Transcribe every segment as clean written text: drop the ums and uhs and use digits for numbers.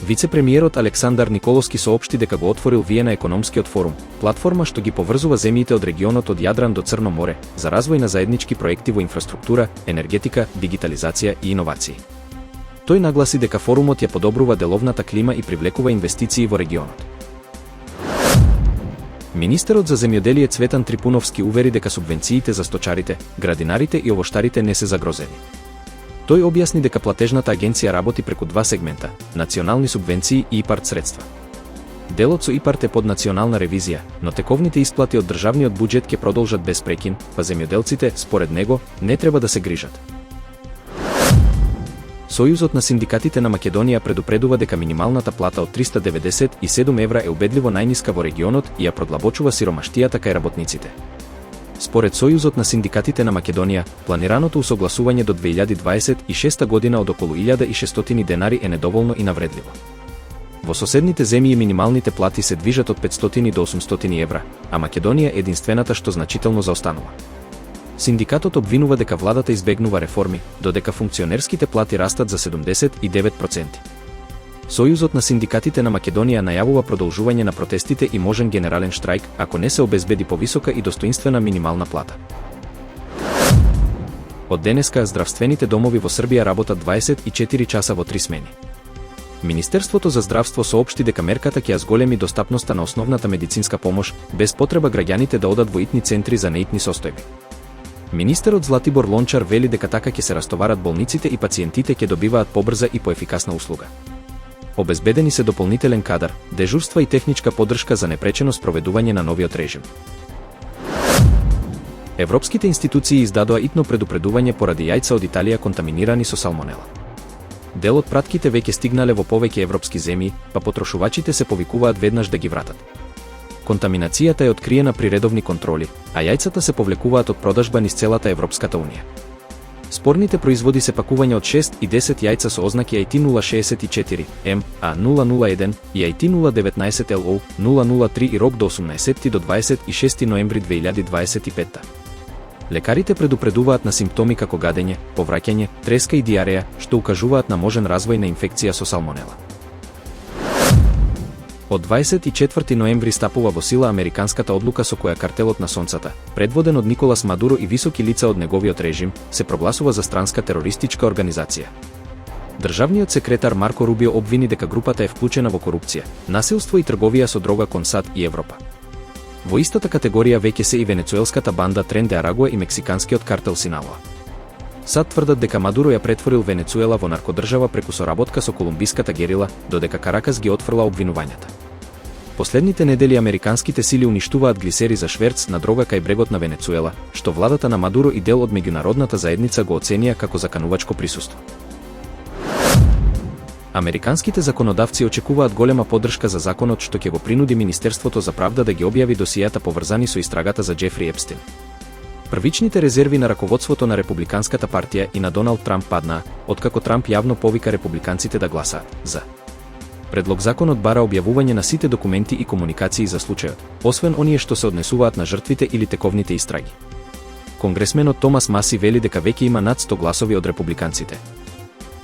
Вице-премиерот Александар Николовски соопшти дека го отворил Виена економскиот форум, платформа што ги поврзува земјите од регионот од Јадран до Црно море, за развој на заеднички проекти во инфраструктура, енергетика, дигитализација и иновации. Тој нагласи дека форумот ја подобрува деловната клима и привлекува инвестиции во регионот. Министерот за земјоделие Цветан Трипуновски увери дека субвенциите за сточарите, градинарите и овоштарите не се загрозени. Тој објасни дека платежната агенција работи преку два сегмента – национални субвенции и ИПАРД средства. Делот со ИПАРД е под национална ревизија, но тековните исплати од државниот буџет ќе продолжат без прекин, па земјоделците, според него, не треба да се грижат. Сојузот на синдикатите на Македонија предупредува дека минималната плата од 397 евра е убедливо најниска во регионот и ја продлабочува сиромаштијата кај работниците. Според Сојузот на синдикатите на Македонија, планираното усогласување до 2026 година од околу 1600 денари е недоволно и навредливо. Во соседните земји минималните плати се движат од 500 до 800 евра, а Македонија е единствената што значително заостанува. Синдикатот обвинува дека владата избегнува реформи, додека функционерските плати растат за 79%. Сојузот на синдикатите на Македонија најавува продолжување на протестите и можен генерален штрајк, ако не се обезбеди повисока и достоинствена минимална плата. Од денеска здравствените домови во Србија работат 24 часа во 3 смени. Министерството за здравство соопшти дека мерката ќе ја зголеми достапноста на основната медицинска помош, без потреба граѓаните да одат во итни центри за неитни состојби. Министерот Златибор Лончар вели дека така ќе се растоварат болниците и пациентите ќе добиваат побрза и поефикасна услуга. Обезбедени се дополнителен кадар, дежурства и техничка поддршка за непречено спроведување на новиот режим. Европските институции издадоа итно предупредување поради јајца од Италија контаминирани со салмонела. Дел од пратките веќе стигнале во повеќе европски земји, па потрошувачите се повикуваат веднаш да ги вратат. Контаминацијата е откриена при редовни контроли, а јајцата се повлекуваат од продажба низ целата Европската унија. Спорните производи се пакување од 6 и 10 јајца со ознаки IT064, M, A001 и IT019 LO 003 и рок до 18 до 26 ноември 2025. Лекарите предупредуваат на симптоми како гадење, повраќање, треска и диареја, што укажуваат на можен развој на инфекција со салмонела. Од 24 ноември стапува во сила американската одлука со која картелот на сонцата, предводен од Николас Мадуро и високи лица од неговиот режим, се прогласува за странска терористичка организација. Државниот секретар Марко Рубио обвини дека групата е вклучена во корупција, насилство и трговија со дрога кон САД и Европа. Во истата категорија веќе се и венецуелската банда Трен де Арагуа и мексиканскиот картел Синалоа. САД тврдат дека Мадуро ја претворил Венецуела во наркодржава преку соработка со колумбиската герила, додека Каракас ги отфрла обвинувањата. Последните недели американските сили уништуваат глисери за шверц на дрога кај брегот на Венецуела, што владата на Мадуро и дел од меѓународната заедница го оценија како заканувачко присуство. Американските законодавци очекуваат голема поддршка за законот што ќе го принуди Министерството за правда да ги објави досијата поврзани со истрагата за Џефри Епстин. Првичните резерви на раководството на Републиканската партија и на Доналд Трамп паднаа, откако Трамп јавно повика републиканците да гласаат за. Предлог законот бара објавување на сите документи и комуникации за случајот, освен оние што се однесуваат на жртвите или тековните истраги. Конгресменот Томас Маси вели дека веќе има над 100 гласови од републиканците.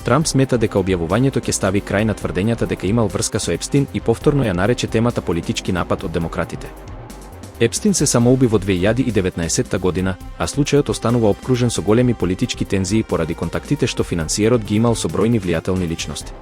Трамп смета дека објавувањето ќе стави крај на тврдењата дека имал врска со Епстин и повторно ја нарече темата политички напад од демократите. Епстин се самоуби во 2019 година, а случајот останува опкружен со големи политички тензии поради контактите што финансиерот ги имал со бројни влијателни личности.